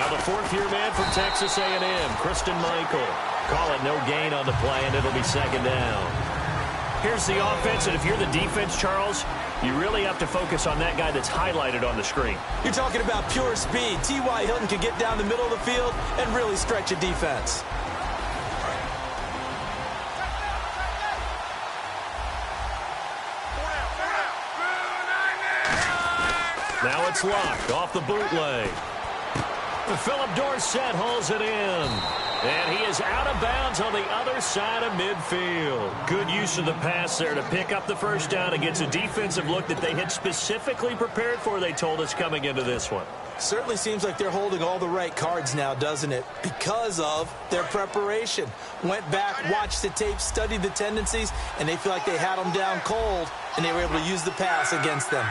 Now the fourth-year man from Texas A&M, Christian Michael. Call it no gain on the play, and it'll be second down. Here's the offense, and if you're the defense, Charles, you really have to focus on that guy that's highlighted on the screen. You're talking about pure speed. T.Y. Hilton can get down the middle of the field and really stretch a defense. Now it's locked off the bootleg. Philip Dorsett hauls it in. And he is out of bounds on the other side of midfield. Good use of the pass there to pick up the first down against a defensive look that they had specifically prepared for, they told us, coming into this one. Certainly seems like they're holding all the right cards now, doesn't it? Because of their preparation. Went back, watched the tape, studied the tendencies, and they feel like they had them down cold, and they were able to use the pass against them.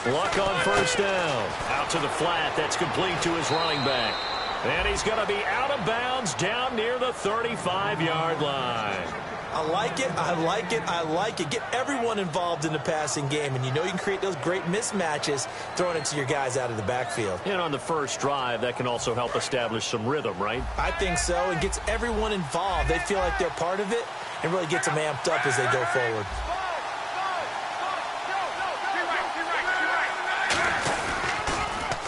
Luck on first down. Out to the flat. That's complete to his running back. And he's going to be out of bounds down near the 35-yard line. I like it, I like it, I like it. Get everyone involved in the passing game, and you know you can create those great mismatches throwing it to your guys out of the backfield. And on the first drive, that can also help establish some rhythm, right? I think so. It gets everyone involved. They feel like they're part of it and really gets them amped up as they go forward.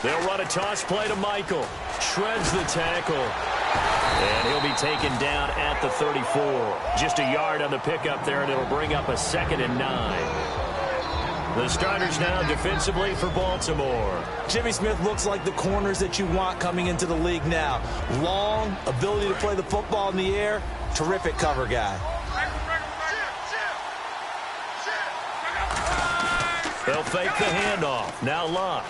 They'll run a toss play to Michael. Shreds the tackle. And he'll be taken down at the 34. Just a yard on the pickup there, and it'll bring up a 2nd and 9. The starters now defensively for Baltimore. Jimmy Smith looks like the corners that you want coming into the league now. Long, ability to play the football in the air, terrific cover guy. They'll fake the handoff. Now Luck.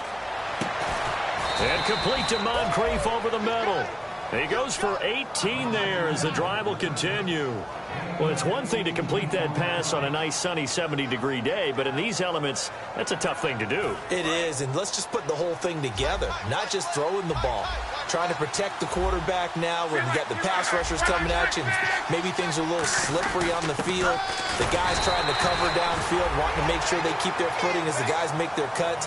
And complete to Moncrief over the middle. He goes for 18 there as the drive will continue. Well, it's one thing to complete that pass on a nice sunny 70-degree day, but in these elements, that's a tough thing to do. It is, and let's just put the whole thing together, not just throwing the ball. Trying to protect the quarterback now when you got the pass rushers coming at you, and maybe things are a little slippery on the field. The guys trying to cover downfield, wanting to make sure they keep their footing as the guys make their cuts.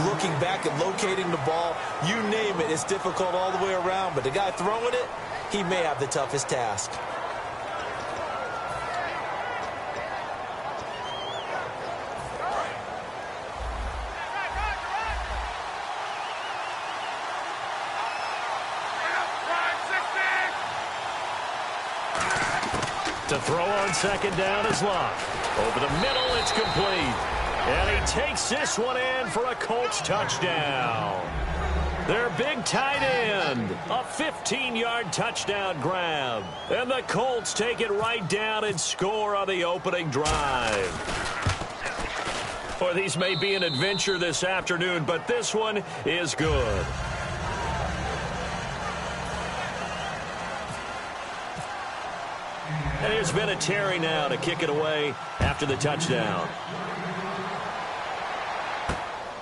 Looking back and locating the ball, you name it, it's difficult all the way around, but the guy throwing it, he may have the toughest task. To throw on second down is Luck. Over the middle, it's complete. And he takes this one in for a Colts touchdown. Their big tight end, a 15-yard touchdown grab. And the Colts take it right down and score on the opening drive. Well, these may be an adventure this afternoon, but this one is good. And there's been a Terry now to kick it away after the touchdown.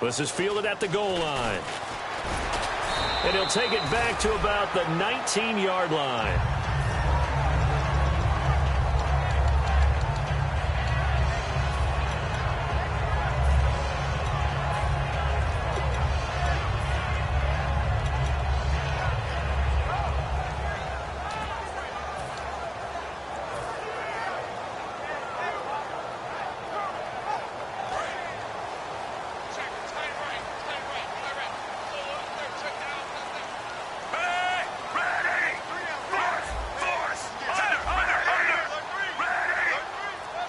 This is fielded at the goal line. And he'll take it back to about the 19-yard line.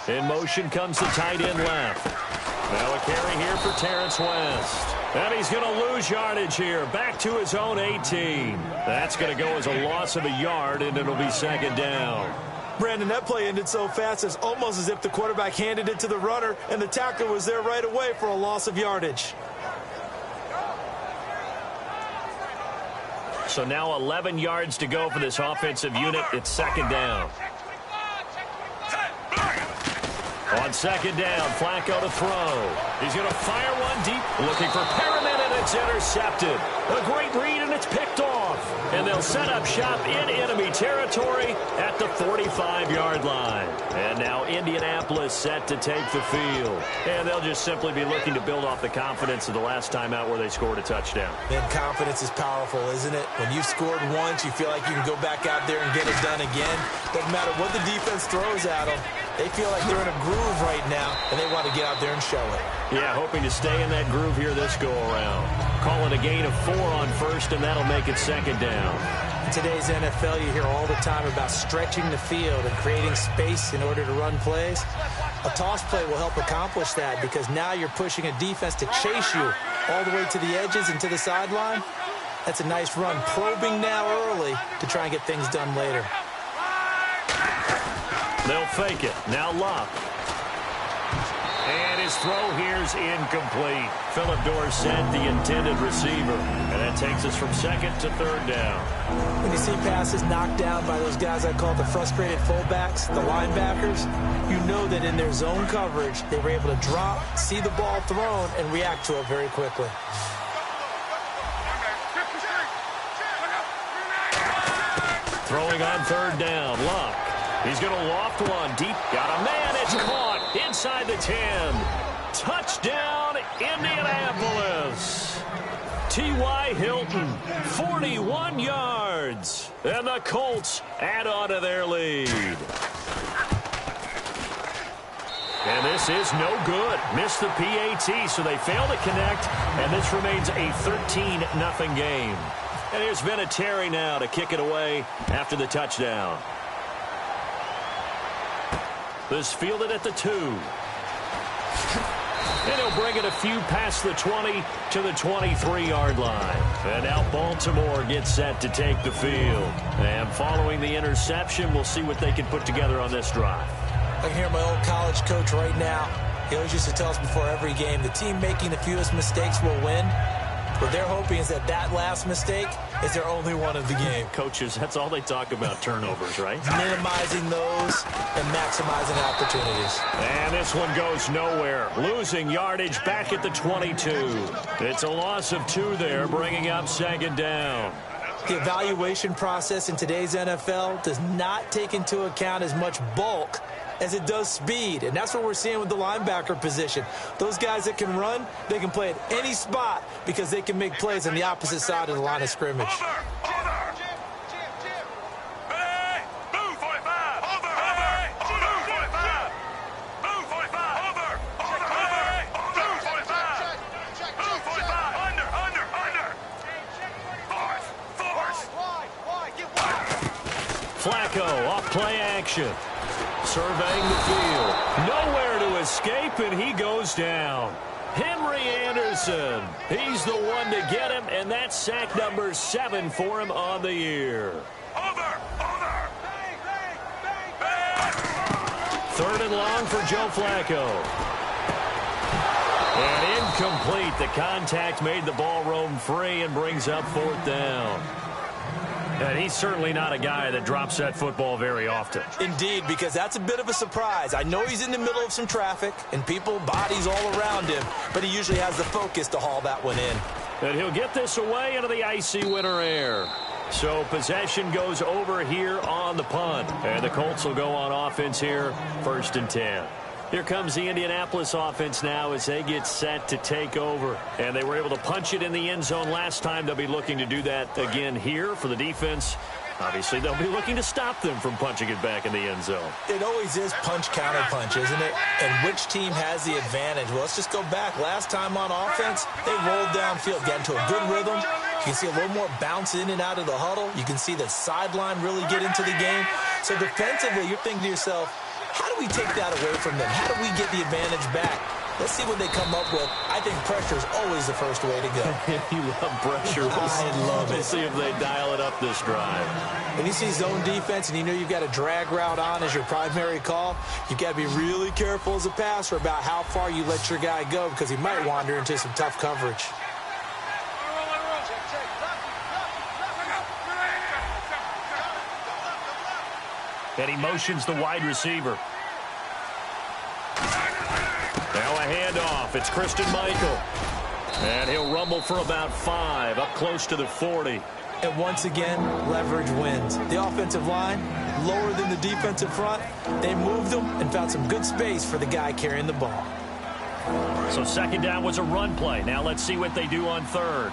In motion comes the tight end left. Now a carry here for Terrence West. And he's going to lose yardage here. Back to his own 18. That's going to go as a loss of a yard, and it'll be second down. Brandon, that play ended so fast, it's almost as if the quarterback handed it to the runner, and the tackler was there right away for a loss of yardage. So now 11 yards to go for this offensive unit. It's second down. On second down, Flacco to throw. He's going to fire one deep, looking for Perriman, and it's intercepted. A great read, and it's picked off. off, and they'll set up shop in enemy territory at the 45-yard line. And now Indianapolis set to take the field. And they'll just simply be looking to build off the confidence of the last time out where they scored a touchdown. And confidence is powerful, isn't it? When you've scored once, you feel like you can go back out there and get it done again. Doesn't matter what the defense throws at them. They feel like they're in a groove right now, and they want to get out there and show it. Yeah, hoping to stay in that groove here this go-around. Call it a gain of 4 on first, and that'll make it second down. In today's NFL, you hear all the time about stretching the field and creating space in order to run plays. A toss play will help accomplish that because now you're pushing a defense to chase you all the way to the edges and to the sideline. That's a nice run, probing now early to try and get things done later. They'll fake it. Now Locke. And his throw here's incomplete. Philip Dorsett, the intended receiver. And that takes us from second to third down. When you see passes knocked down by those guys I call the frustrated fullbacks, the linebackers, you know that in their zone coverage, they were able to drop, see the ball thrown, and react to it very quickly. Throwing on third down, Locke. He's going to loft one deep. Got a man. It's caught inside the 10. Touchdown, Indianapolis. T.Y. Hilton, 41 yards. And the Colts add on to their lead. And this is no good. Missed the PAT, so they fail to connect. And this remains a 13-0 game. And there's Vinatieri now to kick it away after the touchdown. This fielded at the 2. And he'll bring it a few past the 20 to the 23-yard line. And now Baltimore gets set to take the field. And following the interception, we'll see what they can put together on this drive. I can hear my old college coach right now. He always used to tell us before every game, the team making the fewest mistakes will win. What they're hoping is that last mistake is their only one of the game. Coaches, that's all they talk about, turnovers, right? Minimizing those and maximizing opportunities. And this one goes nowhere. Losing yardage back at the 22. It's a loss of 2 there, bringing up second down. The evaluation process in today's NFL does not take into account as much bulk as it does speed, and that's what we're seeing with the linebacker position. Those guys that can run, they can play at any spot because they can make plays on the opposite side of the line of scrimmage. Flacco off play action. Surveying the field. Nowhere to escape, and he goes down. Henry Anderson. He's the one to get him, and that's sack number 7 for him on the year. Third and long for Joe Flacco. And incomplete. The contact made the ball roam free and brings up 4th down. And he's certainly not a guy that drops that football very often. Indeed, because that's a bit of a surprise. I know he's in the middle of some traffic and bodies all around him, but he usually has the focus to haul that one in. And he'll get this away into the icy winter air. So possession goes over here on the punt. And the Colts will go on offense here, 1st and 10. Here comes the Indianapolis offense now as they get set to take over. And they were able to punch it in the end zone last time. They'll be looking to do that again here for the defense. Obviously, they'll be looking to stop them from punching it back in the end zone. It always is punch-counter-punch, isn't it? And which team has the advantage? Well, let's just go back. Last time on offense, they rolled downfield, got into a good rhythm. You can see a little more bounce in and out of the huddle. You can see the sideline really get into the game. So defensively, you're thinking to yourself, how do we take that away from them? How do we get the advantage back? Let's see what they come up with. I think pressure is always the first way to go. You love pressure. I love it. We'll see if they dial it up this drive. When you see zone defense and you know you've got a drag route on as your primary call, you've got to be really careful as a passer about how far you let your guy go because he might wander into some tough coverage. And he motions the wide receiver. Now a handoff. It's Christian Michael. And he'll rumble for about 5, up close to the 40. And once again, leverage wins. The offensive line, lower than the defensive front, they moved them and found some good space for the guy carrying the ball. So second down was a run play. Now let's see what they do on third.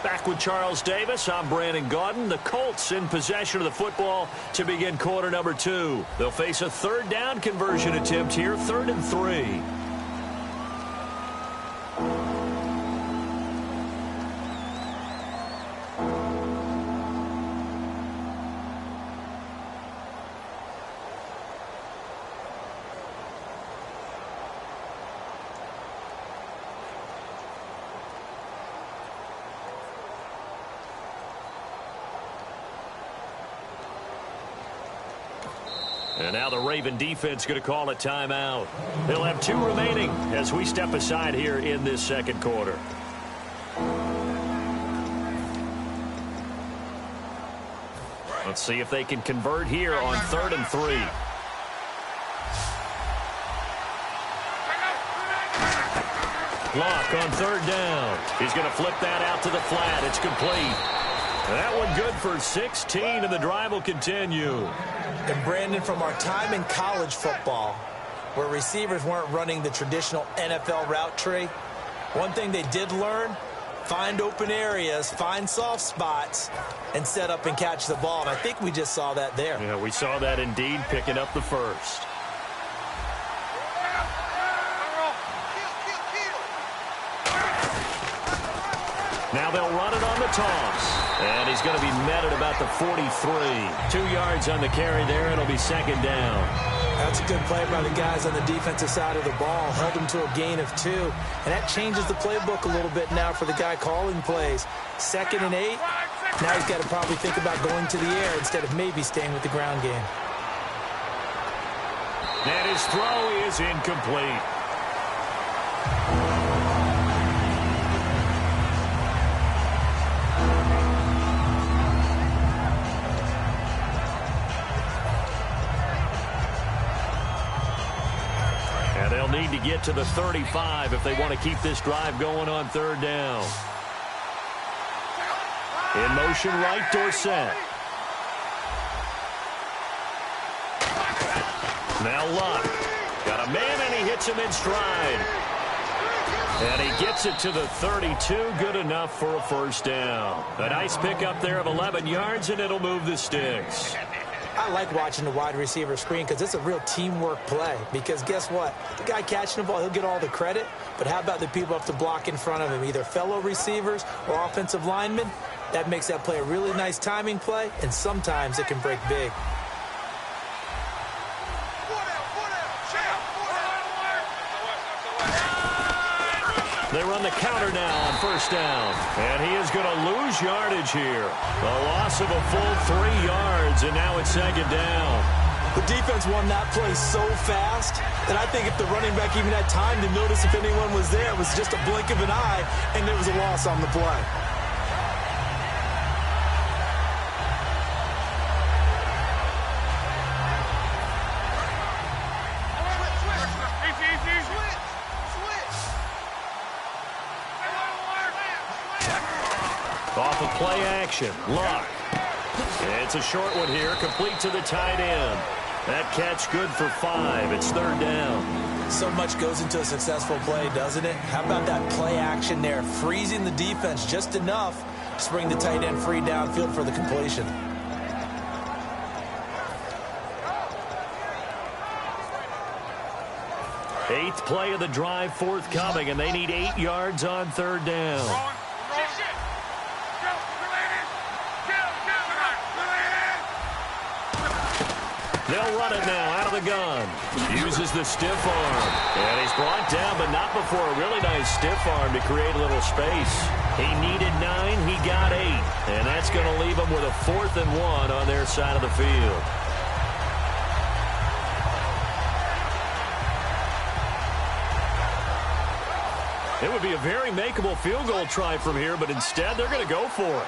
Back with Charles Davis, I'm Brandon Gaudin. The Colts in possession of the football to begin quarter number 2. They'll face a third down conversion attempt here, 3rd and 3. And now the Raven defense going to call a timeout. They'll have 2 remaining as we step aside here in this second quarter. Let's see if they can convert here on 3rd and 3. Block on 3rd down. He's going to flip that out to the flat. It's complete. That one good for 16, and the drive will continue. And Brandon, from our time in college football, where receivers weren't running the traditional NFL route tree, one thing they did learn, find open areas, find soft spots, and set up and catch the ball. And I think we just saw that there. Yeah, we saw that indeed, picking up the first. Now they'll run it on the toss. And he's going to be met at about the 43. 2 yards on the carry there, and it'll be second down. That's a good play by the guys on the defensive side of the ball. Held him to a gain of 2. And that changes the playbook a little bit now for the guy calling plays. 2nd and 8. Now he's got to probably think about going to the air instead of maybe staying with the ground game. And his throw is incomplete. They'll need to get to the 35 if they want to keep this drive going on 3rd down. In motion right, Dorsett. Now Luck. Got a man, and he hits him in stride. And he gets it to the 32. Good enough for a first down. A nice pickup there of 11 yards, and it'll move the sticks. I like watching the wide receiver screen because it's a real teamwork play. Because guess what? The guy catching the ball, he'll get all the credit. But how about the people up to block in front of him, either fellow receivers or offensive linemen? That makes that play a really nice timing play, and sometimes it can break big. They run the counter now on 1st down. And he is going to lose yardage here. A loss of a full 3 yards, and now it's 2nd down. The defense won that play so fast that I think if the running back even had time to notice if anyone was there, it was just a blink of an eye, and there was a loss on the play. Off of play action, Luck. It's a short one here, complete to the tight end. That catch good for 5. It's 3rd down. So much goes into a successful play, doesn't it? How about that play action there, freezing the defense just enough to bring the tight end free downfield for the completion. Eighth play of the drive forthcoming, and they need 8 yards on 3rd down. They'll run it now out of the gun. Uses the stiff arm. And he's brought down, but not before a really nice stiff arm to create a little space. He needed 9. He got 8. And that's going to leave him with a 4th and 1 on their side of the field. It would be a very makeable field goal try from here, but instead they're going to go for it.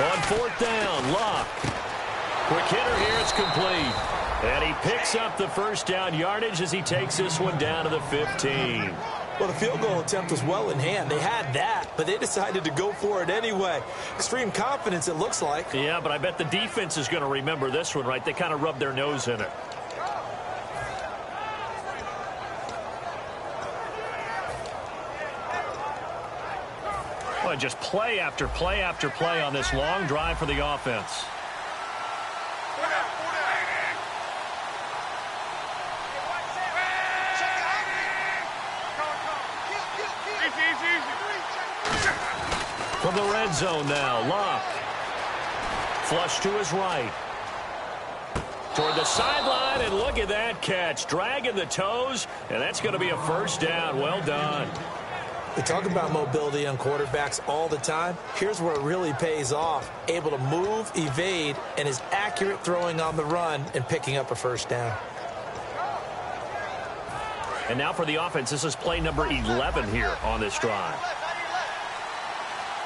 On 4th down, Luck. Quick hitter here, it's complete. And he picks up the first down yardage as he takes this one down to the 15. Well, the field goal attempt was well in hand. They had that, but they decided to go for it anyway. Extreme confidence, it looks like. Yeah, but I bet the defense is going to remember this one, right? They kind of rubbed their nose in it. Well, just play after play after play on this long drive for the offense. From the red zone now, Luck. Flush to his right. Toward the sideline, and look at that catch. Dragging the toes, and that's going to be a first down. Well done. We talk about mobility on quarterbacks all the time. Here's where it really pays off. Able to move, evade, and is accurate throwing on the run and picking up a first down. And now for the offense, this is play number 11 here on this drive.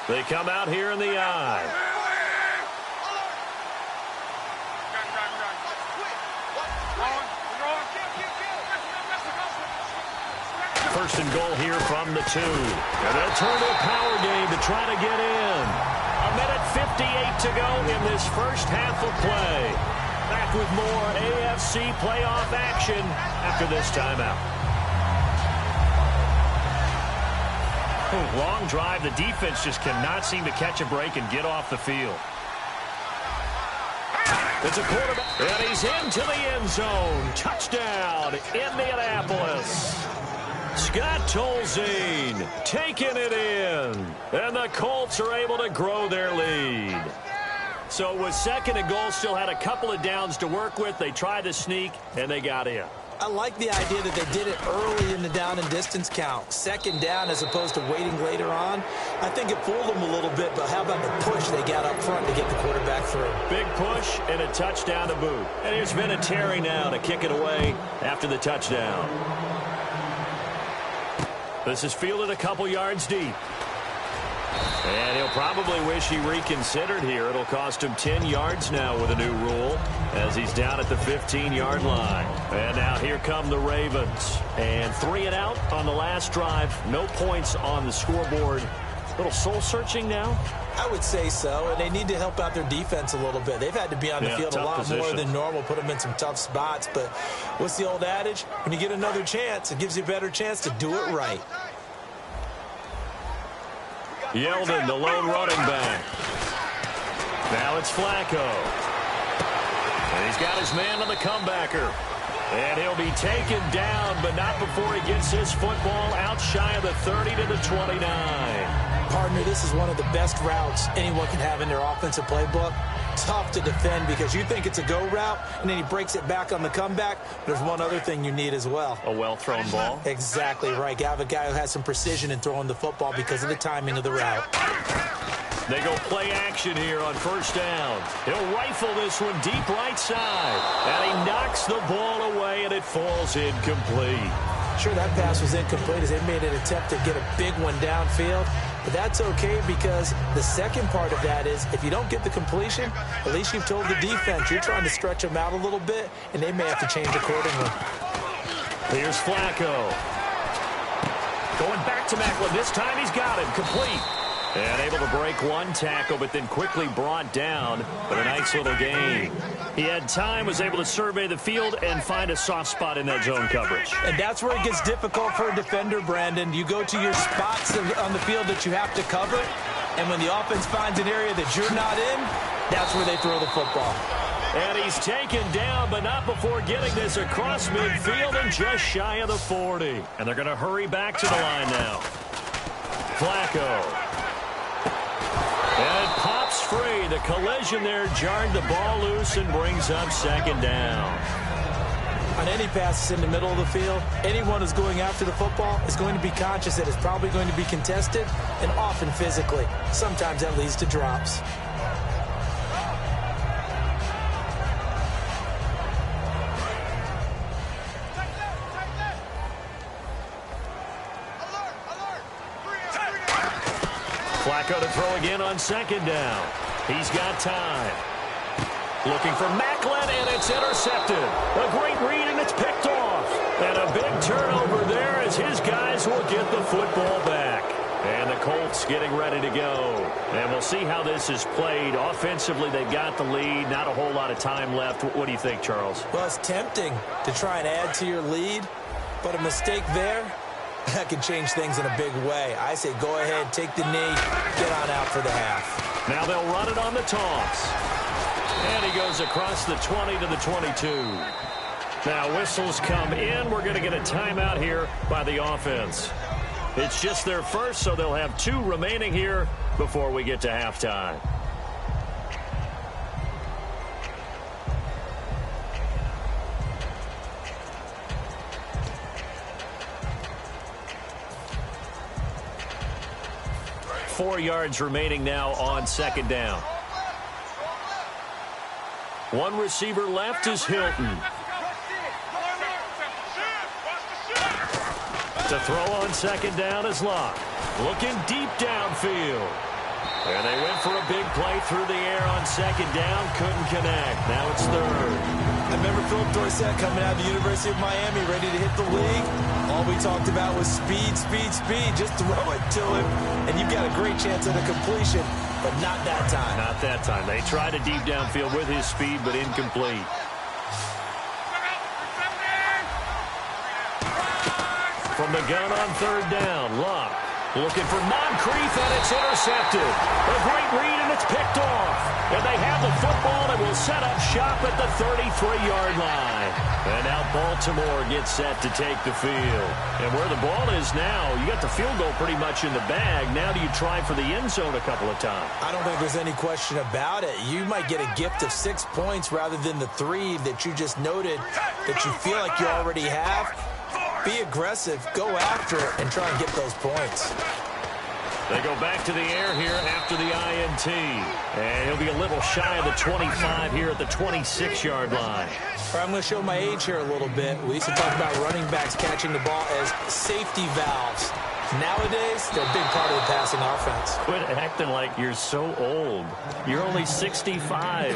They come out here in the eye. First and goal here from the 2. And they'll turn to a power game to try to get in. 1:58 to go in this first half of play. Back with more AFC playoff action after this timeout. Long drive. The defense just cannot seem to catch a break and get off the field. It's a quarterback, and he's into the end zone. Touchdown, Indianapolis. Scott Tolzien taking it in, and the Colts are able to grow their lead. So with 2nd and goal, still had a couple of downs to work with. They tried to sneak, and they got in. I like the idea that they did it early in the down and distance count. 2nd down as opposed to waiting later on. I think it fooled them a little bit, but how about the push they got up front to get the quarterback through? Big push and a touchdown to boot. And here's Vinatieri now to kick it away after the touchdown. This is fielded a couple yards deep. And he'll probably wish he reconsidered here. It'll cost him 10 yards now with a new rule as he's down at the 15-yard line. And now here come the Ravens. And 3 and out on the last drive. No points on the scoreboard. A little soul-searching now? I would say so, and they need to help out their defense a little bit. They've had to be on the field a lot more than normal, put them in some tough spots. But what's the old adage? When you get another chance, it gives you a better chance to do it right. Yeldon, the lone running back. Now it's Flacco. And he's got his man on the comebacker. And he'll be taken down, but not before he gets his football out shy of the 30 to the 29. Partner, this is one of the best routes anyone can have in their offensive playbook. Tough to defend because you think it's a go route, and then he breaks it back on the comeback. There's one other thing you need as well. A well-thrown ball? Exactly right. You have a guy who has some precision in throwing the football because of the timing of the route. They go play action here on 1st down. He'll rifle this one deep right side. And he knocks the ball away, and it falls incomplete. Sure, that pass was incomplete as they made an attempt to get a big one downfield. But that's okay because the second part of that is if you don't get the completion, at least you've told the defense you're trying to stretch them out a little bit, and they may have to change accordingly. Here's Flacco. Going back to Macklin. This time he's got him. Complete. And able to break one tackle, but then quickly brought down. But a nice little gain. He had time, was able to survey the field and find a soft spot in that zone coverage. And that's where it gets difficult for a defender, Brandon. You go to your spots on the field that you have to cover, and when the offense finds an area that you're not in, that's where they throw the football. And he's taken down, but not before getting this across midfield and just shy of the 40. And they're going to hurry back to the line now. Flacco. And it pops free. The collision there jarred the ball loose and brings up 2nd down. On any passes in the middle of the field, anyone who's going after the football is going to be conscious that it's probably going to be contested and often physically. Sometimes that leads to drops. Flacco to throw again on 2nd down. He's got time. Looking for Macklin, and it's intercepted. A great read, and it's picked off. And a big turnover there as his guys will get the football back. And the Colts getting ready to go. And we'll see how this is played. Offensively, they've got the lead. Not a whole lot of time left. What do you think, Charles? Well, it's tempting to try and add to your lead, but a mistake there, that can change things in a big way. I say go ahead, take the knee, get on out for the half. Now they'll run it on the toss. And he goes across the 20 to the 22. Now whistles come in. We're going to get a timeout here by the offense. It's just their first, so they'll have 2 remaining here before we get to halftime. Four yards remaining now on second down. One receiver left is Hilton. To throw on second down is Locke. Looking deep downfield. And they went for a big play through the air on second down. Couldn't connect. Now it's third. I remember Philip Dorsett coming out of the University of Miami ready to hit the league. All we talked about was speed, speed, speed. Just throw it to him, and you've got a great chance at a completion, but not that time. Not that time. They tried a deep downfield with his speed, but incomplete. From the gun on third down, Locke looking for Moncrief, and it's intercepted. A great read, and it's picked off. And they have the football and will set up shop at the 33-yard line. And now Baltimore gets set to take the field. And where the ball is now, you got the field goal pretty much in the bag. Now do you try for the end zone a couple of times? I don't think there's any question about it. You might get a gift of 6 points rather than the 3 that you just noted that you feel like you already have. Be aggressive, go after it, and try and get those points. They go back to the air here after the INT. And he'll be a little shy of the 25 here at the 26-yard line. I'm going to show my age here a little bit. We used to talk about running backs catching the ball as safety valves. Nowadays, they're a big part of the passing offense. Quit acting like you're so old. You're only 65.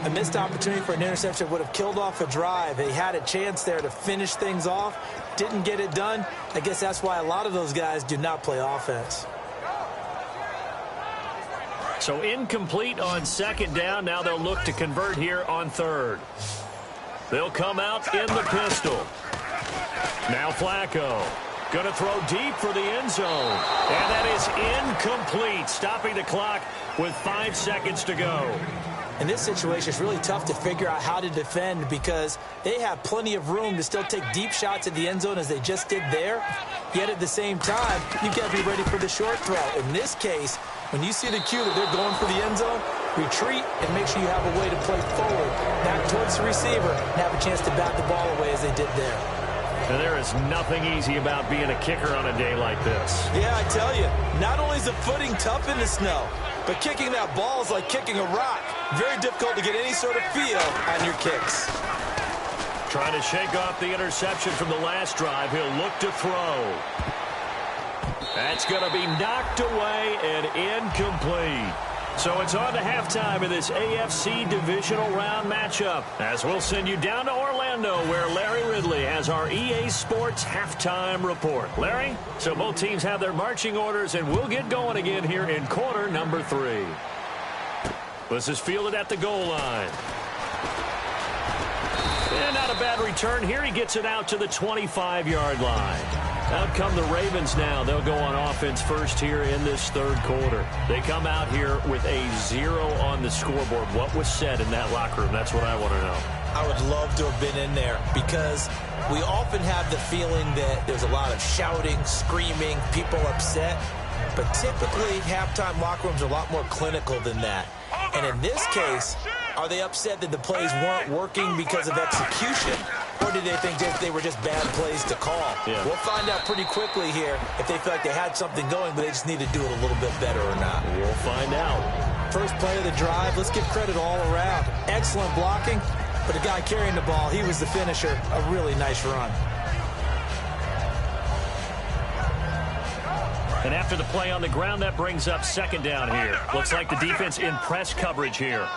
A missed opportunity for an interception would have killed off a drive. They had a chance there to finish things off. Didn't get it done. I guess that's why a lot of those guys do not play offense. So incomplete on second down. Now they'll look to convert here on third. They'll come out in the pistol. Now Flacco. Going to throw deep for the end zone. And that is incomplete. Stopping the clock with 5 seconds to go. In this situation, it's really tough to figure out how to defend because they have plenty of room to still take deep shots at the end zone as they just did there. Yet at the same time, you've got to be ready for the short throw. In this case, when you see the cue that they're going for the end zone, retreat and make sure you have a way to play forward, back towards the receiver, and have a chance to bat the ball away as they did there. And there is nothing easy about being a kicker on a day like this. Yeah, I tell you, not only is the footing tough in the snow, but kicking that ball is like kicking a rock. Very difficult to get any sort of feel on your kicks. Trying to shake off the interception from the last drive. He'll look to throw. That's going to be knocked away and incomplete. So it's on to halftime of this AFC divisional round matchup, as we'll send you down to Orlando, where Larry Ridley has our EA Sports halftime report. Larry, so both teams have their marching orders, and we'll get going again here in quarter number 3. This is fielded at the goal line. And not a bad return here. He gets it out to the 25-yard line. Out come the Ravens now. They'll go on offense first here in this third quarter. They come out here with a 0 on the scoreboard. What was said in that locker room? That's what I want to know. I would love to have been in there because we often have the feeling that there's a lot of shouting, screaming, people upset. But typically, halftime locker rooms are a lot more clinical than that. And in this case, are they upset that the plays weren't working because of execution? Or did they think that they were just bad plays to call? Yeah. We'll find out pretty quickly here if they feel like they had something going, but they just need to do it a little bit better or not. We'll find out. First play of the drive, let's give credit all around. Excellent blocking, but the guy carrying the ball, he was the finisher. A really nice run. And after the play on the ground, that brings up second down here. Looks like the defense in press coverage here.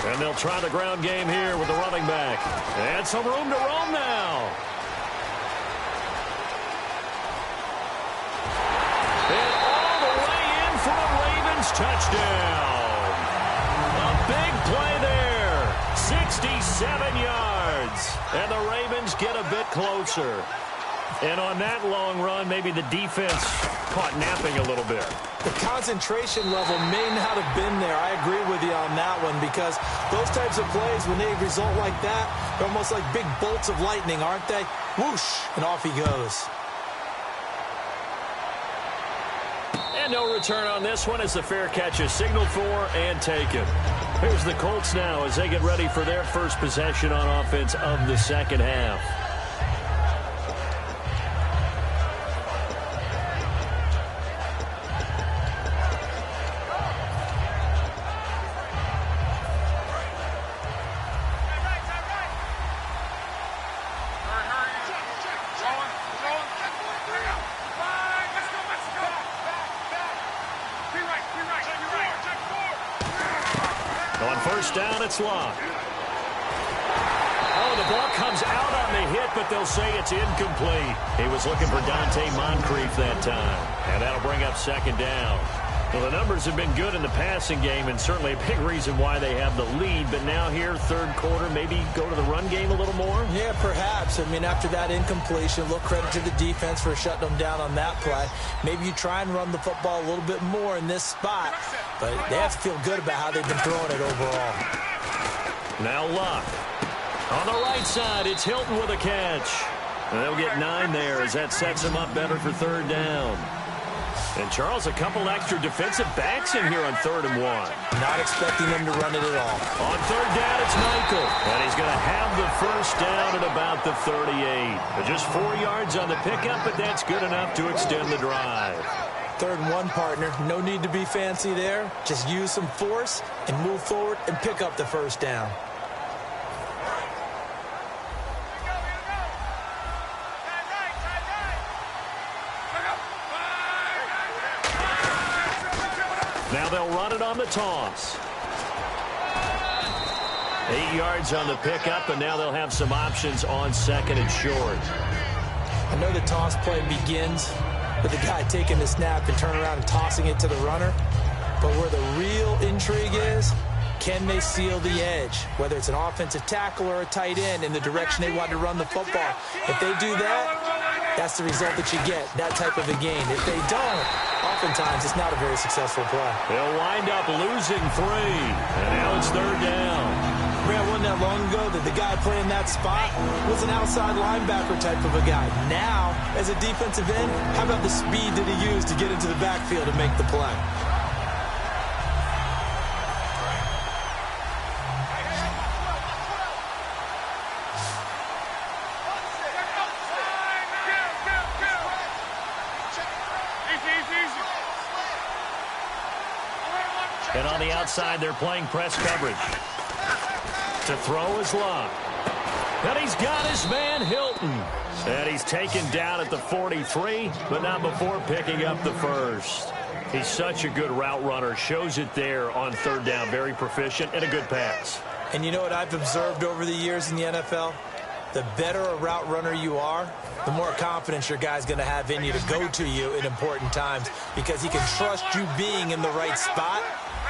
And they'll try the ground game here with the running back. And some room to roam now. And all the way in for a Ravens touchdown. A big play there. 67 yards. And the Ravens get a bit closer. And on that long run, maybe the defense caught napping a little bit. The concentration level may not have been there. I agree with you on that one, because those types of plays, when they result like that, they're almost like big bolts of lightning, aren't they? Whoosh, and off he goes. And no return on this one as the fair catch is signaled for and taken. Here's the Colts now as they get ready for their first possession on offense of the second half. On first down, it's Locke. Oh, the ball comes out on the hit, but they'll say it's incomplete. He was looking for Dante Moncrief that time, and that'll bring up second down. Well, the numbers have been good in the passing game, and certainly a big reason why they have the lead. But now here, third quarter, maybe go to the run game a little more? Yeah, perhaps. I mean, after that incompletion, a little credit to the defense for shutting them down on that play. Maybe you try and run the football a little bit more in this spot, but they have to feel good about how they've been throwing it overall. Now Locke. On the right side, it's Hilton with a catch. And they'll get 9 there as that sets them up better for third down. And, Charles, a couple extra defensive backs in here on 3rd and 1. Not expecting them to run it at all. On third down, it's Michael. And he's going to have the first down at about the 38. But just 4 yards on the pickup, but that's good enough to extend the drive. 3rd and 1, partner. No need to be fancy there. Just use some force and move forward and pick up the first down. Now they'll run it on the toss. 8 yards on the pickup, and now they'll have some options on 2nd and short. I know the toss play begins with the guy taking the snap and turning around and tossing it to the runner. But where the real intrigue is, can they seal the edge? Whether it's an offensive tackle or a tight end in the direction they want to run the football. If they do that, that's the result that you get, that type of a gain. If they don't, oftentimes it's not a very successful play. They'll wind up losing 3, and now it's 3rd down. Man, it wasn't that long ago that the guy playing that spot was an outside linebacker type of a guy. Now, as a defensive end, how about the speed that he used to get into the backfield and make the play? And on the outside, they're playing press coverage. To throw is Locke. And he's got his man, Hilton. And he's taken down at the 43, but not before picking up the first. He's such a good route runner. Shows it there on 3rd down. Very proficient and a good pass. And you know what I've observed over the years in the NFL? The better a route runner you are, the more confidence your guy's going to have in you to go to you in important times, because he can trust you being in the right spot,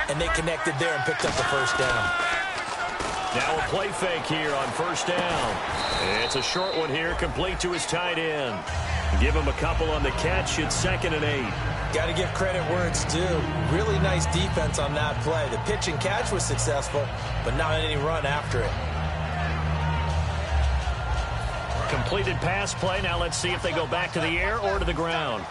and they connected there and picked up the first down. Now a play fake here on 1st down. It's a short one here, complete to his tight end. Give him a couple on the catch. It's 2nd and 8. Got to give credit where it's due. Really nice defense on that play. The pitch and catch was successful, but not any run after it. Completed pass play. Now let's see if they go back to the air or to the ground.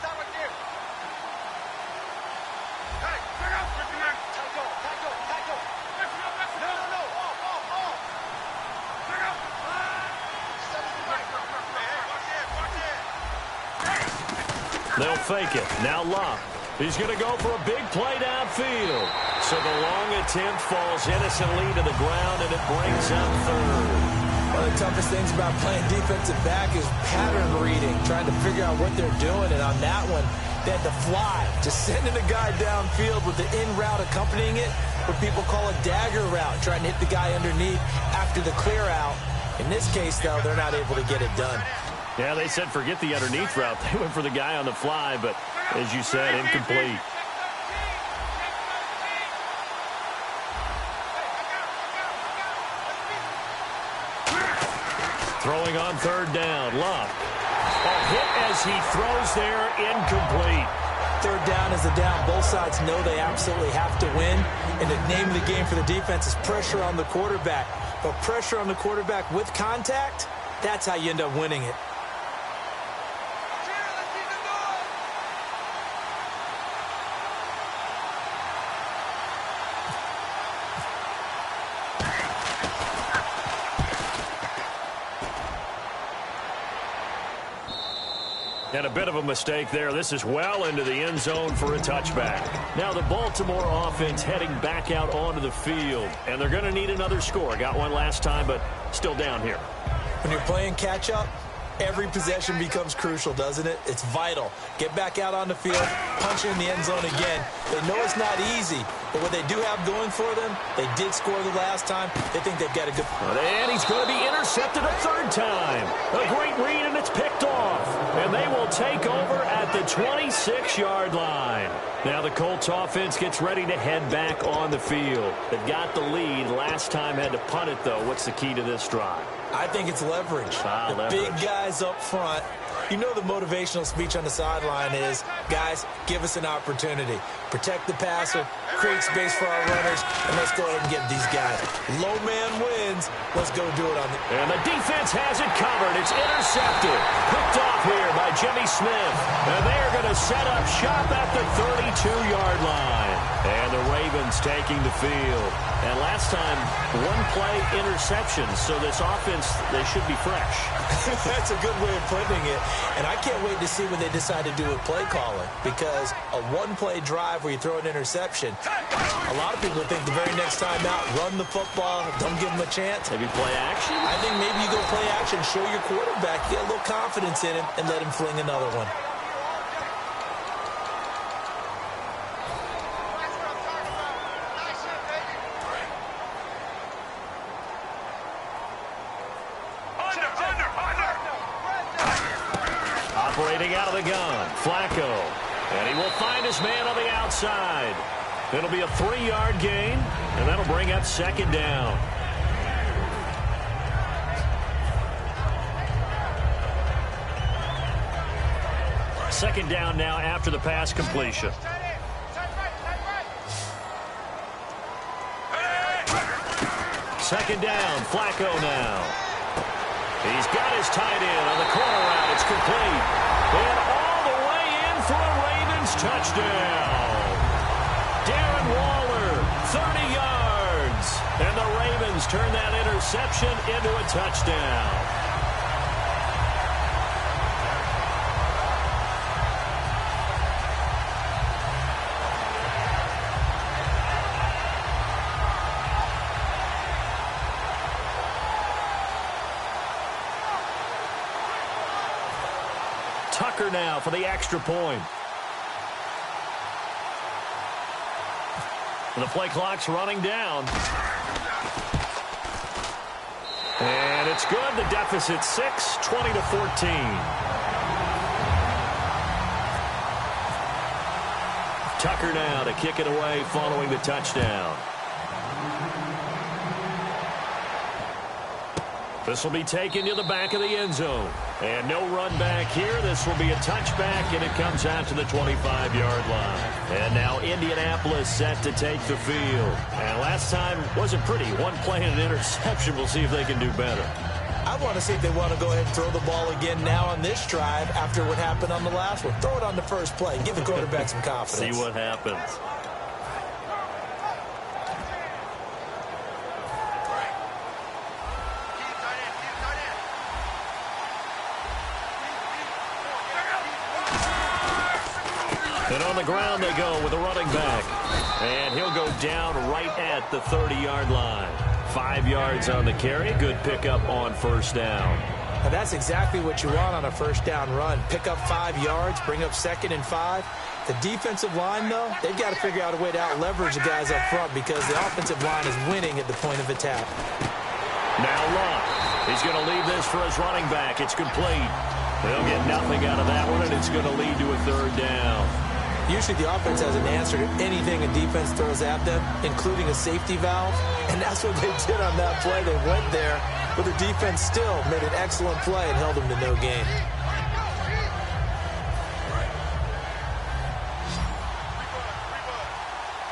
They'll fake it. Now Locke. He's going to go for a big play downfield. So the long attempt falls innocently to the ground, and it brings up 3rd. One of the toughest things about playing defensive back is pattern reading, trying to figure out what they're doing. And on that one, they had to fly, just sending a guy downfield with the in-route accompanying it, what people call a dagger route, trying to hit the guy underneath after the clear out. In this case, though, they're not able to get it done. Yeah, they said forget the underneath route. They went for the guy on the fly, but as you said, incomplete. Throwing on third down, Love. A hit as he throws there, incomplete. Third down is the down. Both sides know they absolutely have to win. And the name of the game for the defense is pressure on the quarterback. But pressure on the quarterback with contact, that's how you end up winning it. And a bit of a mistake there. This is well into the end zone for a touchback. Now the Baltimore offense heading back out onto the field. And they're going to need another score. Got one last time, but still down here. When you're playing catch-up, every possession becomes crucial, doesn't it? It's vital. Get back out on the field, punch it in the end zone again. They know it's not easy, but what they do have going for them, they did score the last time. They think they've got a good... And he's going to be intercepted a third time. A great read, and it's picked off. And they will take over at the 26-yard line. Now the Colts offense gets ready to head back on the field. They've got the lead. Last time had to punt it, though. What's the key to this drive? I think it's leverage. The big guys up front. You know the motivational speech on the sideline is, guys, give us an opportunity. Protect the passer, create space for our runners, and let's go ahead and get these guys. Low man wins. Let's go do it on the... And the defense has it covered. It's intercepted. Picked off here by Jimmy Smith. And they're going to set up shop at the 32-yard line. And the Ravens taking the field. And last time, one-play interception. So this offense, they should be fresh. That's a good way of putting it. And I can't wait to see what they decide to do with play calling. Because a one-play drive where you throw an interception, a lot of people think the very next time out, run the football, don't give them a chance. Maybe play action? I think maybe you go play action, show your quarterback, get a little confidence in him, and let him fling another one. Operating out of the gun, Flacco. And he will find his man on the outside. It'll be a 3-yard gain, and that'll bring up second down. Second down now after the pass completion. Second down, Flacco now. He's got his tight end on the corner route. It's complete. And all the way in for a Ravens touchdown. Darren Waller, 30 yards. And the Ravens turn that interception into a touchdown. Tucker now for the extra point. And the play clock's running down. And it's good. The deficit 6, 20-14. Tucker now to kick it away following the touchdown. This will be taken to the back of the end zone. And no run back here. This will be a touchback, and it comes out to the 25-yard line. And now Indianapolis set to take the field. And last time wasn't pretty. One play and an interception. We'll see if they can do better. I want to see if they want to go ahead and throw the ball again now on this drive after what happened on the last one. Throw it on the first play. Give the quarterback some confidence. See what happens. And on the ground they go with a running back. And he'll go down right at the 30-yard line. 5 yards on the carry. Good pickup on first down. And that's exactly what you want on a first down run. Pick up 5 yards, bring up 2nd and 5. The defensive line, though, they've got to figure out a way to out-leverage the guys up front because the offensive line is winning at the point of attack. Now Luck. He's going to leave this for his running back. It's complete. They'll get nothing out of that one, and it's going to lead to a 3rd down. Usually the offense has an answer to anything a defense throws at them, including a safety valve. And that's what they did on that play. They went there, but the defense still made an excellent play and held them to no gain.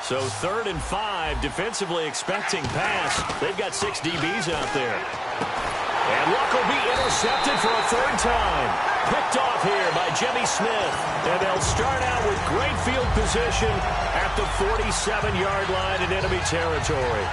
So 3rd and 5, defensively expecting pass. They've got 6 DBs out there. And Luck will be intercepted for a 3rd time. Picked off here by Jimmy Smith. And they'll start out with great field position at the 47-yard line in enemy territory.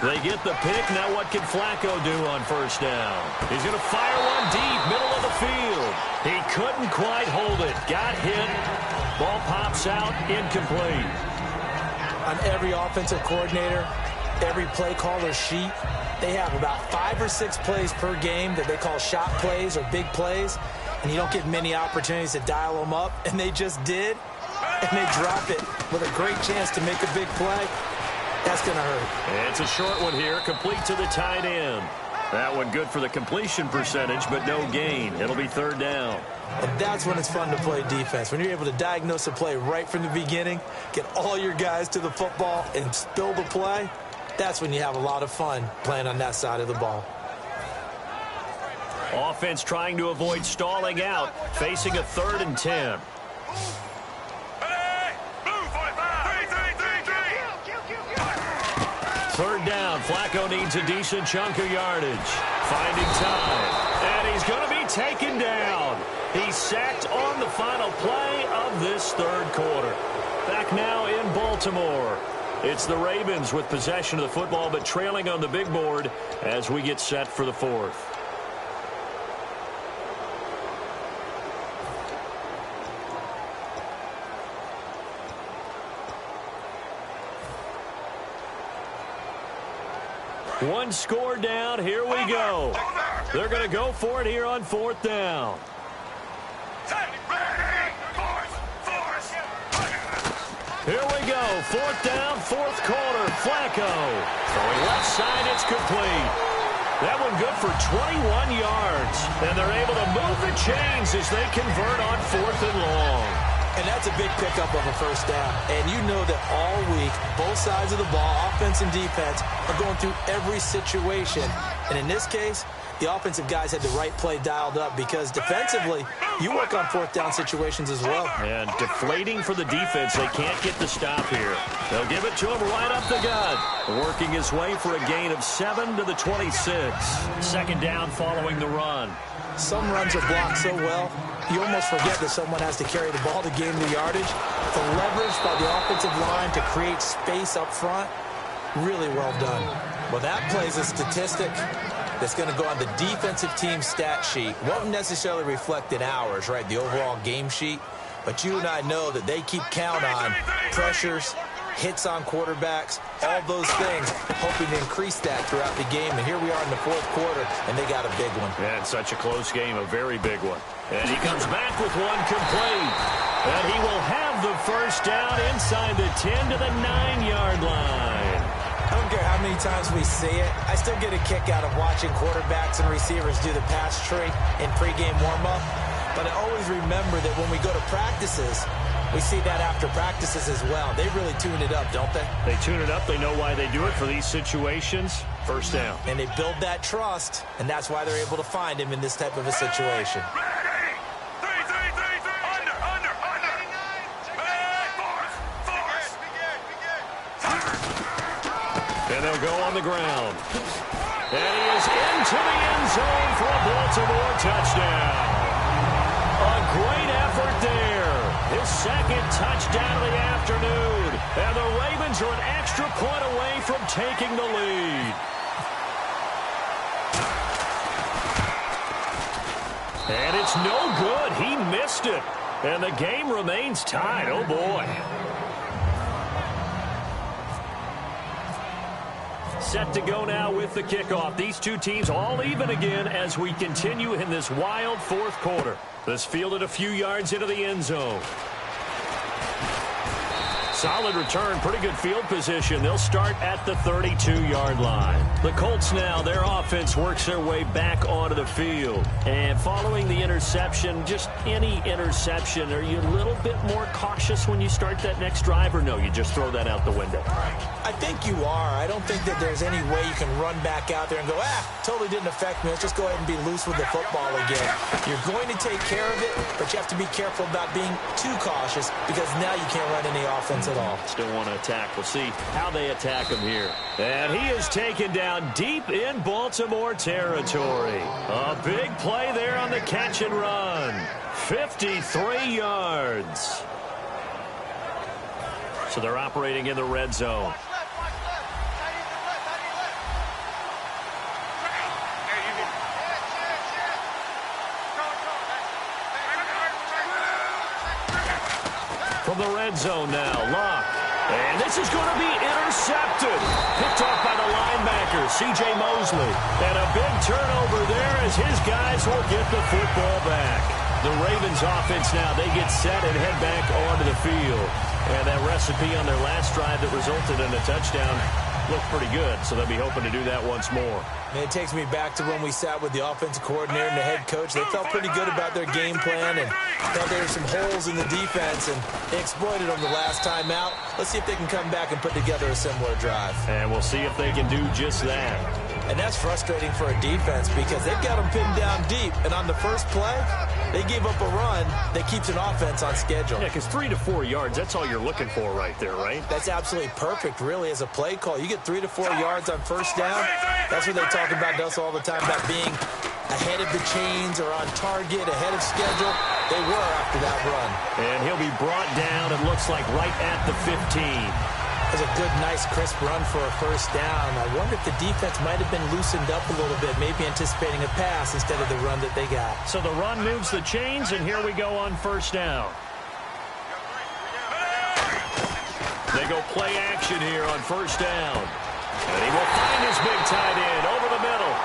They get the pick. Now what can Flacco do on first down? He's going to fire one deep, middle of the field. He couldn't quite hold it. Got hit. Ball pops out, incomplete. On every offensive coordinator, every play caller sheet, they have about 5 or 6 plays per game that they call shot plays or big plays, and you don't get many opportunities to dial them up, and they just did, and they drop it with a great chance to make a big play. That's going to hurt. It's a short one here, complete to the tight end. That one good for the completion percentage, but no gain. It'll be 3rd down. And that's when it's fun to play defense. When you're able to diagnose a play right from the beginning, get all your guys to the football, and spill the play, that's when you have a lot of fun playing on that side of the ball. Offense trying to avoid stalling out, facing a 3rd and 10. Third down, Flacco needs a decent chunk of yardage. Finding time, and he's going to be taken down. He's sacked on the final play of this 3rd quarter. Back now in Baltimore. It's the Ravens with possession of the football, but trailing on the big board as we get set for the 4th. One score down. Here we go. They're going to go for it here on 4th down. Here we go. 4th down, 4th quarter. Flacco. Throwing left side. It's complete. That one good for 21 yards. And they're able to move the chains as they convert on 4th and long. And that's a big pickup of a first down. And you know that all week, both sides of the ball, offense and defense, are going through every situation. And in this case, the offensive guys had the right play dialed up because defensively, you work on 4th down situations as well. And deflating for the defense. They can't get the stop here. They'll give it to him right up the gut. Working his way for a gain of 7 to the 26. 2nd down following the run. Some runs are blocked so well, you almost forget that someone has to carry the ball to gain the yardage. The leverage by the offensive line to create space up front, really well done. Well, that plays a statistic that's going to go on the defensive team stat sheet. Won't necessarily reflect in ours, right, the overall game sheet. But you and I know that they keep count on pressures, hits on quarterbacks, all those things, hoping to increase that throughout the game. And here we are in the 4th quarter, and they got a big one. And such a close game, a very big one. And he comes back with one complete. And he will have the first down inside the 10 to the 9-yard line. I don't care how many times we see it. I still get a kick out of watching quarterbacks and receivers do the pass tree in pregame warm-up. But I always remember that when we go to practices, we see that after practices as well. They really tune it up, don't they? They tune it up. They know why they do it for these situations. First down. And they build that trust, and that's why they're able to find him in this type of a situation. And they'll go on the ground. And he is into the end zone for a Baltimore touchdown. A great effort there. His 2nd touchdown of the afternoon. And the Ravens are an extra point away from taking the lead. And it's no good. He missed it. And the game remains tied. Oh, boy. Set to go now with the kickoff. These two teams all even again as we continue in this wild fourth quarter. This fielded a few yards into the end zone. Solid return, pretty good field position. They'll start at the 32-yard line. The Colts now, their offense works their way back onto the field. And following the interception, just any interception, are you a little bit more cautious when you start that next drive, or no, you just throw that out the window? I think you are. I don't think that there's any way you can run back out there and go, totally didn't affect me. Let's just go ahead and be loose with the football again. You're going to take care of it, but you have to be careful about being too cautious because now you can't run any offense at all. Still want to attack. We'll see how they attack him here. And he is taken down deep in Baltimore territory. A big play there on the catch and run. 53 yards. So they're operating in the red zone. From the red zone now, Locke. And this is going to be intercepted. Picked off by the linebacker, C.J. Mosley. And a big turnover there as his guys will get the football back. The Ravens offense now, they get set and head back onto the field. And that recipe on their last drive that resulted in a touchdown looked pretty good, so they'll be hoping to do that once more. And it takes me back to when we sat with the offensive coordinator and the head coach. They felt pretty good about their game plan and thought there were some holes in the defense, and they exploited them the last time out. Let's see if they can come back and put together a similar drive. And we'll see if they can do just that. And that's frustrating for a defense because they've got them pinned down deep, and on the first play, they gave up a run that keeps an offense on schedule. Yeah, because 3 to 4 yards, that's all you're looking for right there, right? That's absolutely perfect, really, as a play call. You get 3 to 4 yards on first down. That's what they talk about to us all the time, about being ahead of the chains or on target, ahead of schedule. They were after that run. And he'll be brought down, it looks like, right at the 15. That's a good, nice, crisp run for a first down. I wonder if the defense might have been loosened up a little bit, maybe anticipating a pass instead of the run that they got. So the run moves the chains, and here we go on first down. They go play action here on first down. And he will find his big tight end over the middle.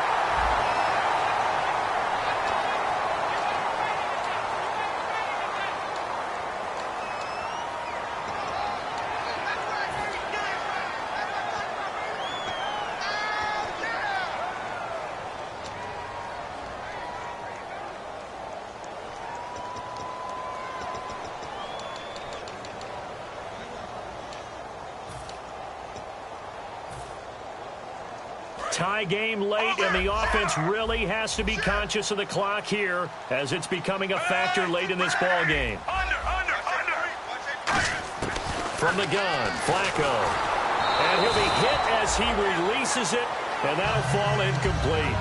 Tie game late, and the offense really has to be conscious of the clock here as it's becoming a factor late in this ball game. From the gun, Flacco. And he'll be hit as he releases it, and that'll fall incomplete.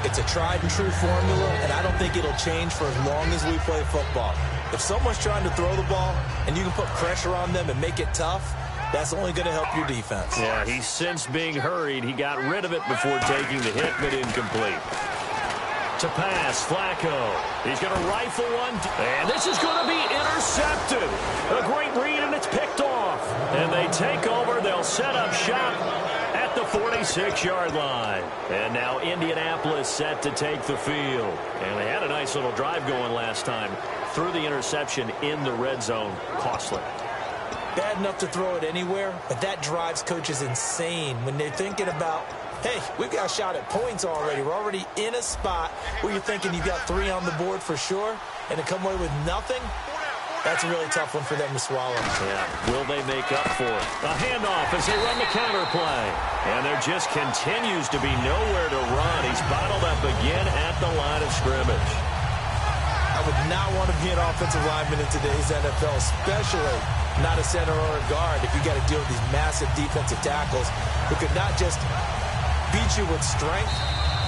It's a tried-and-true formula, and I don't think it'll change for as long as we play football. If someone's trying to throw the ball and you can put pressure on them and make it tough, that's only going to help your defense. Yeah, he's since being hurried. He got rid of it before taking the hit, but incomplete. To pass, Flacco. He's going to rifle one, and this is going to be intercepted. A great read, and it's picked off. And they take over. They'll set up shop at the 46-yard line. And now Indianapolis set to take the field. And they had a nice little drive going last time. Threw the interception in the red zone. Costly. Bad enough to throw it anywhere, but that drives coaches insane when they're thinking about, hey, we've got a shot at points already. We're already in a spot where you're thinking you've got 3 on the board for sure, and to come away with nothing, that's a really tough one for them to swallow. Yeah, will they make up for it? A handoff as they run the counter play. And there just continues to be nowhere to run. He's bottled up again at the line of scrimmage. I would not want to be an offensive lineman in today's NFL, especially not a center or a guard, if you got to deal with these massive defensive tackles who could not just beat you with strength.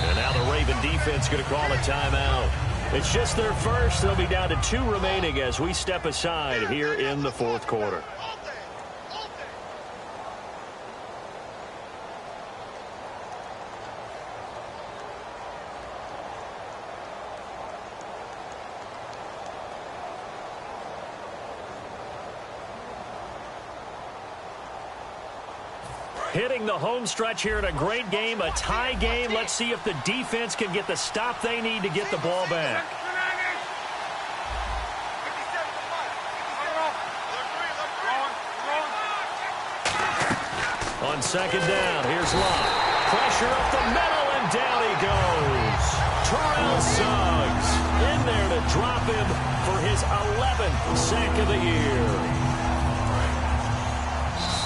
And now the Raven defense going to call a timeout. It's just their first. They'll be down to 2 remaining as we step aside here in the fourth quarter. Hitting the home stretch here in a great game, a tie game. Let's see if the defense can get the stop they need to get the ball back. On second down, here's Locke. Pressure up the middle, and down he goes. Terrell Suggs in there to drop him for his 11th sack of the year.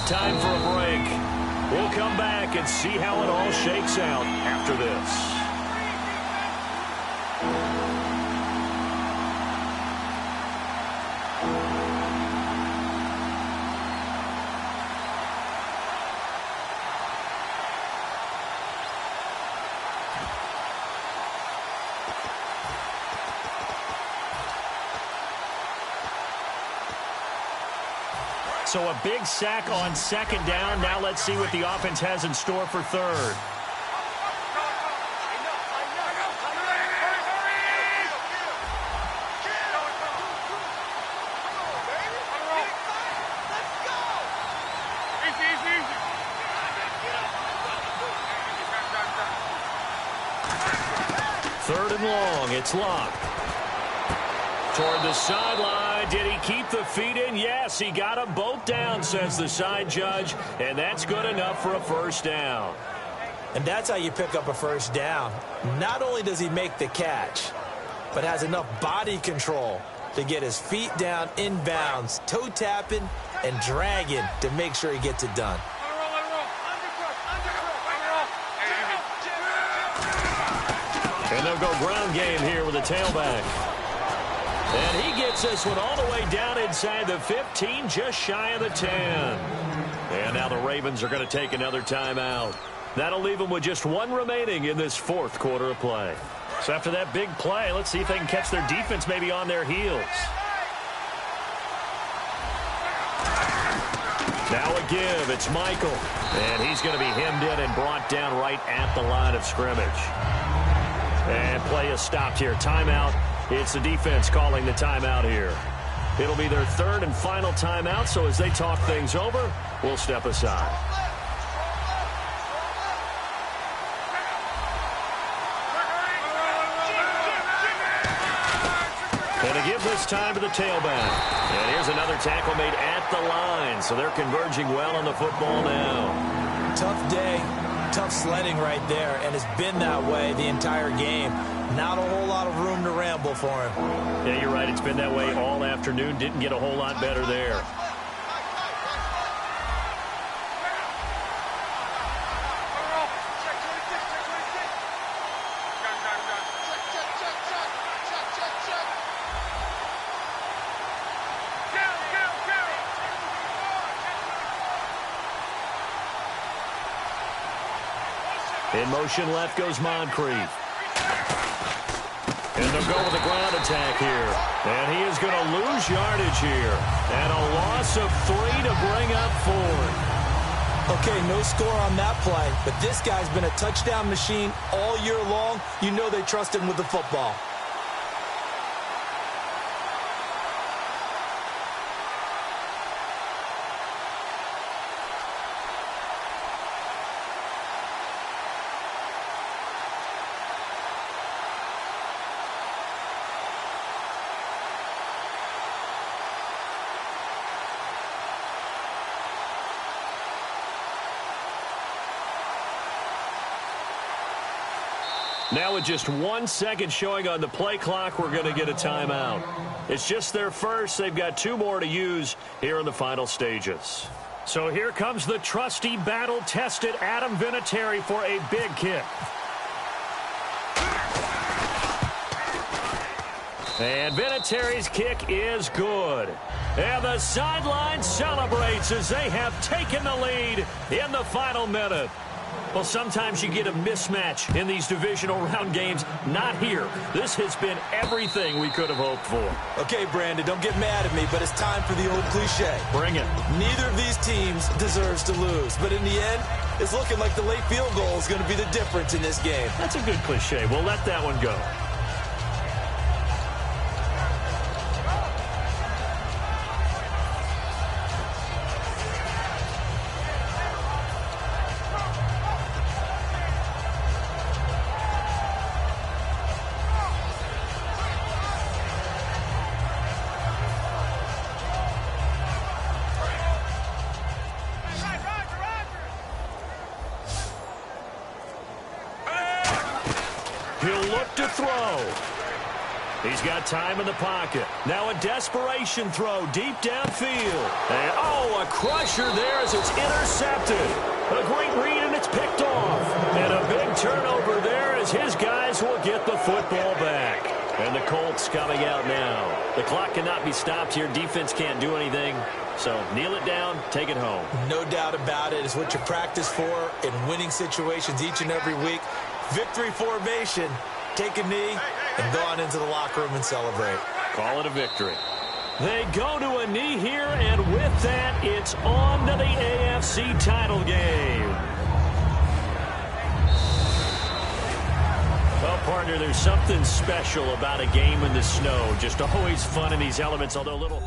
Time for a break. We'll come back and see how it all shakes out after this. So a big sack on second down. Now let's see what the offense has in store for third. Third and long. It's Locke. Toward the sideline. Did he keep the feet in? Yes, he got them both down, says the side judge, and that's good enough for a first down. And that's how you pick up a first down. Not only does he make the catch, but has enough body control to get his feet down inbounds, toe tapping and dragging to make sure he gets it done. And they'll go ground game here with a tailback. And he gets this one all the way down inside the 15, just shy of the 10. And now the Ravens are going to take another timeout. That'll leave them with just one remaining in this fourth quarter of play. So after that big play, let's see if they can catch their defense maybe on their heels. Now a give. It's Michael. And he's going to be hemmed in and brought down right at the line of scrimmage. And play is stopped here. Timeout. It's the defense calling the timeout here. It'll be their third and final timeout, so as they talk things over, we'll step aside. And a give this time to the tailback. And here's another tackle made at the line, so they're converging well on the football now. Tough day, tough sledding right there, and it's been that way the entire game. Not a whole lot of room to ramble for him. Yeah, you're right. It's been that way all afternoon. Didn't get a whole lot better there. In motion left goes Moncrief. And they'll go with a ground attack here. And he is going to lose yardage here. And a loss of 3 to bring up 4. Okay, no score on that play. But this guy's been a touchdown machine all year long. You know they trust him with the football. Now with just 1 second showing on the play clock, we're going to get a timeout. It's just their first. They've got 2 more to use here in the final stages. So here comes the trusty, battle-tested Adam Vinatieri for a big kick. And Vinatieri's kick is good. And the sideline celebrates as they have taken the lead in the final minute. Well, sometimes you get a mismatch in these divisional round games. Not here. This has been everything we could have hoped for. Okay, Brandon, don't get mad at me, but it's time for the old cliche. Bring it. Neither of these teams deserves to lose, but in the end, it's looking like the late field goal is going to be the difference in this game. That's a good cliche. We'll let that one go. He'll look to throw. He's got time in the pocket. Now a desperation throw deep downfield. And, oh, a crusher there as it's intercepted. A great read, and it's picked off. And a big turnover there as his guys will get the football back. And the Colts coming out now. The clock cannot be stopped here. Defense can't do anything. So kneel it down, take it home. No doubt about it. It's what you practice for in winning situations each and every week. Victory formation. Take a knee and go on into the locker room and celebrate. Call it a victory. They go to a knee here, and with that, it's on to the AFC title game. Well, partner, there's something special about a game in the snow. Just always fun in these elements, although a little...